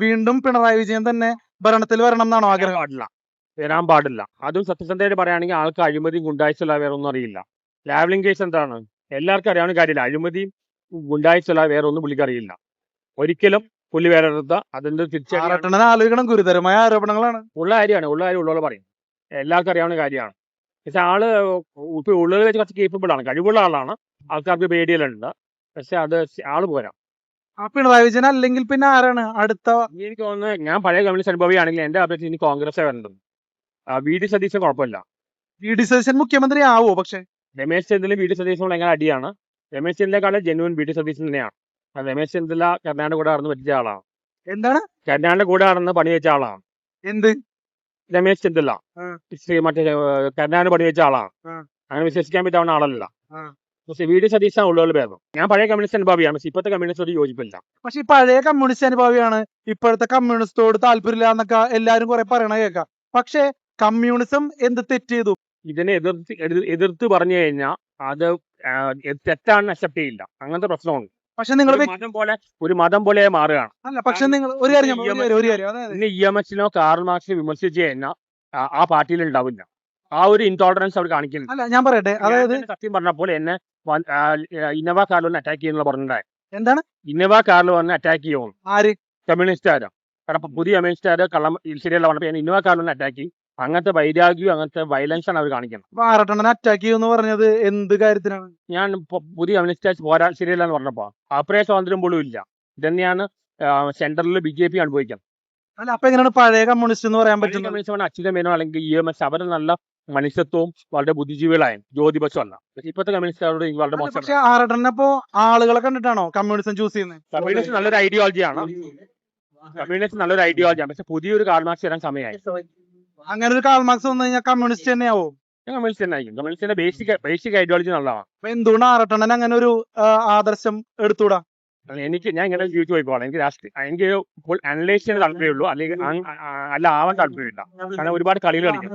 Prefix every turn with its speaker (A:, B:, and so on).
A: വീണ്ടും പിണറായി വിജയൻ തന്നെ ഭരണത്തിൽ വരണം എന്നാണോ ആഗ്രഹം?
B: വരാൻ പാടില്ല. അതും സത്യസന്ധമായിട്ട് പറയുകയാണെങ്കിൽ ആൾക്ക് അഴിമതിയും ഗുണ്ടായിസല്ല വേറെ ഒന്നും അറിയില്ല. ലാവ്ലിംഗ് കേസ് എന്താണ് എല്ലാവർക്കും അറിയാവുന്ന കാര്യമില്ല. അഴിമതിയും ഗുണ്ടായിസല്ല വേറെ ഒന്നും പുള്ളിക്കറിയില്ല. ഒരിക്കലും പുള്ളി വേറെ അതിന്റെ
A: ആറട്ടണൻ ആലോചിക്കണം, ഗുരുതരമായ ആരോപണങ്ങളാണ്.
B: ഉള്ള കാര്യമാണ്. ഉള്ള കാര്യം ഉള്ളവരെ പറയും. എല്ലാവർക്കും അറിയാവുന്ന കാര്യമാണ്. പക്ഷെ ആള് ഇപ്പൊ ഉള്ളത് വെച്ച് കുറച്ച് കേപ്പബിൾ ആണ്, കഴിവുള്ള ആളാണ്. ആൾക്കാർക്ക് പേടിയലുണ്ട്. പക്ഷെ അത് ആള് പോരാ.
A: ആ പിണറായി വിജയൻ അല്ലെങ്കിൽ പിന്നെ ആരാണ് അടുത്ത?
B: എനിക്ക് തോന്നുന്നത് ഞാൻ പഴയ കമ്മ്യൂണിസ്റ്റ് അനുഭവിയാണെങ്കിൽ എന്റെ അഭിപ്രായത്തിൽ ഇനി കോൺഗ്രസ് വരേണ്ടത്. വി ഡി സതീശൻ കുഴപ്പമില്ല.
A: വി ഡി സതീശൻ മുഖ്യമന്ത്രി ആവോ? പക്ഷെ
B: രമേശ് ചെന്നിത്തല വി ഡി സതീശനോട് എങ്ങനെ അടിയാണ്. രമേശ് ചെന്നിത്തലക്കാളും ജെന്യൂൻ വി ഡി സതീശൻ തന്നെയാണ്. രമേശ് ചെന്നിത്തല കർണാടക കൂടെ നടന്ന് പറ്റിച്ച ആളാണ്.
A: എന്താണ്?
B: കർണാടക കൂടെ നടന്ന് പണി വെച്ച ആളാണ്.
A: എന്ത്?
B: രമേശ് ചെന്നിത്തല മറ്റേ കർണാടക പണി വെച്ച ആളാണ്. അങ്ങനെ വിശ്വസിക്കാൻ പറ്റാവുന്ന ആളല്ല. പക്ഷെ വി ഡി സതീശൻ ഉള്ളവർ ഭേദം. ഞാൻ പഴയ കമ്മ്യൂണിസ്റ്റ് അനുഭവിയാണ്. പക്ഷെ ഇപ്പോഴത്തെ കമ്മ്യൂണിസ്റ്റോട് യോജിപ്പില്ല.
A: പക്ഷെ ഈ പഴയ കമ്മ്യൂണിസ്റ്റ് അനുഭാവിയാണ്, ഇപ്പോഴത്തെ കമ്മ്യൂണിസ്റ്റോട് താല്പര്യമില്ല എന്നൊക്കെ എല്ലാരും കുറെ പറയണ കേൾക്കാം. പക്ഷെ കമ്മ്യൂണിസം എന്ത് തെറ്റ് ചെയ്തു?
B: ഇതിനെ എതിർത്ത് പറഞ്ഞു കഴിഞ്ഞാൽ അത് തെറ്റാണെന്ന് അക്സെപ്റ്റ് ചെയ്യില്ല. അങ്ങനത്തെ പ്രശ്നമുണ്ട്.
A: പക്ഷെ നിങ്ങൾ
B: ഒരു മതം പോലെ മാറുകയാണ്.
A: അല്ല, പക്ഷെ നിങ്ങൾ ഒരു കാര്യം
B: ഇന്ന് EMSനോ കാറൽ മാർക്സിനോ വിമർശിച്ചു കഴിഞ്ഞാൽ ആ പാർട്ടിയിൽ ഉണ്ടാവില്ല. ആ ഒരു ഇൻടോളറൻസ് അവർ കാണിക്കുന്നു.
A: അല്ല, ഞാൻ പറയട്ടെ, അതായത്
B: സത്യം പറഞ്ഞപ്പോൾ എന്നെ ഇന്നോവ കാറിലൊന്ന് അറ്റാക്ക് ചെയ്യുന്ന പറഞ്ഞിട്ടുണ്ടായി.
A: എന്താണ്?
B: ഇന്നോവ കാറിൽ വന്ന് അറ്റാക്ക് ചെയ്യുമോ?
A: ആര്?
B: കമ്മ്യൂണിസ്റ്റുകാരോ? കാരണം പുതിയ കമ്മ്യൂണിസ്റ്റുകാർ കള്ളം ശരിയല്ല പറഞ്ഞപ്പോൾ ഞാൻ ഇന്നോവ കാറിലൊന്ന് അറ്റാക്ക് ചെയ്യും. അങ്ങനത്തെ വൈരാഗ്യവും അങ്ങനത്തെ വയലൻസ് ആണ് അവർ കാണിക്കുന്നത്.
A: ആറട്ടണ്ണനെ അറ്റാക്ക് ചെയ്യുമെന്ന് പറഞ്ഞത് എന്ത് കാര്യത്തിനാണ്?
B: ഞാൻ പുതിയ കമ്മ്യൂണിസ്റ്റ് പോരാ ശരിയല്ല എന്ന് പറഞ്ഞപ്പോ അഭിപ്രായ സ്വാതന്ത്ര്യം പോലും ഇല്ല. ഇതന്നെയാണ് സെൻട്രലിൽ BJP അനുഭവിക്കുന്നത്.
A: അല്ല, അപ്പൊ എങ്ങനെയാണ് പഴയ കമ്മ്യൂണിസ്റ്റ് എന്ന് പറയാൻ പറ്റുന്നത്?
B: കമ്മ്യൂണിസ്റ്റ് അച്യുത മേനോ അല്ലെങ്കിൽ EMS അവർ നല്ല മനുഷ്യത്വവും വളരെ ബുദ്ധിജീവികളായും ജ്യോതിബസും അല്ല. പക്ഷെ ഇപ്പോഴത്തെ കമ്മ്യൂണിസ്റ്റുകാരോട് വളരെ മോശം.
A: പക്ഷെ ആറട്ടണ്ണപ്പോ ആളുകളെ കണ്ടിട്ടാണോ കമ്മ്യൂണിസം ചൂസ് ചെയ്യുന്നത്?
B: കമ്മ്യൂണിസ്റ്റ് നല്ലൊരു ഐഡിയോളജിയാണ്. പക്ഷെ പുതിയൊരു കാൾ മാർക്സ് വരാൻ സമയമായി.
A: അങ്ങനെ ഒരു കാൾ മാർക്സ് വന്നു കഴിഞ്ഞാൽ കമ്മ്യൂണിസ്റ്റ് തന്നെയാവോ?
B: കമ്മ്യൂണിസ്റ്റ് തന്നെ ആയിരിക്കും. കമ്മ്യൂണിസ്റ്റിന്റെ ബേസിക് ഐഡിയോളജി നല്ലതാണ്.
A: അപ്പൊ എന്തുകൊണ്ട് ആറട്ടണ്ണൻ അങ്ങനെ ഒരു ആദർശം എടുത്തുകൂടാ?
B: ഞാൻ ഇങ്ങനെ ജീവിച്ചു പോയിക്കോളാം. എനിക്ക് അനലൈസ് ചെയ്യാൻ താല്പര്യമുള്ളൂ, അല്ലെങ്കിൽ അല്ല ആവാൻ താല്പര്യമില്ല. കാരണം ഒരുപാട് കളികൾ കളിക്കും.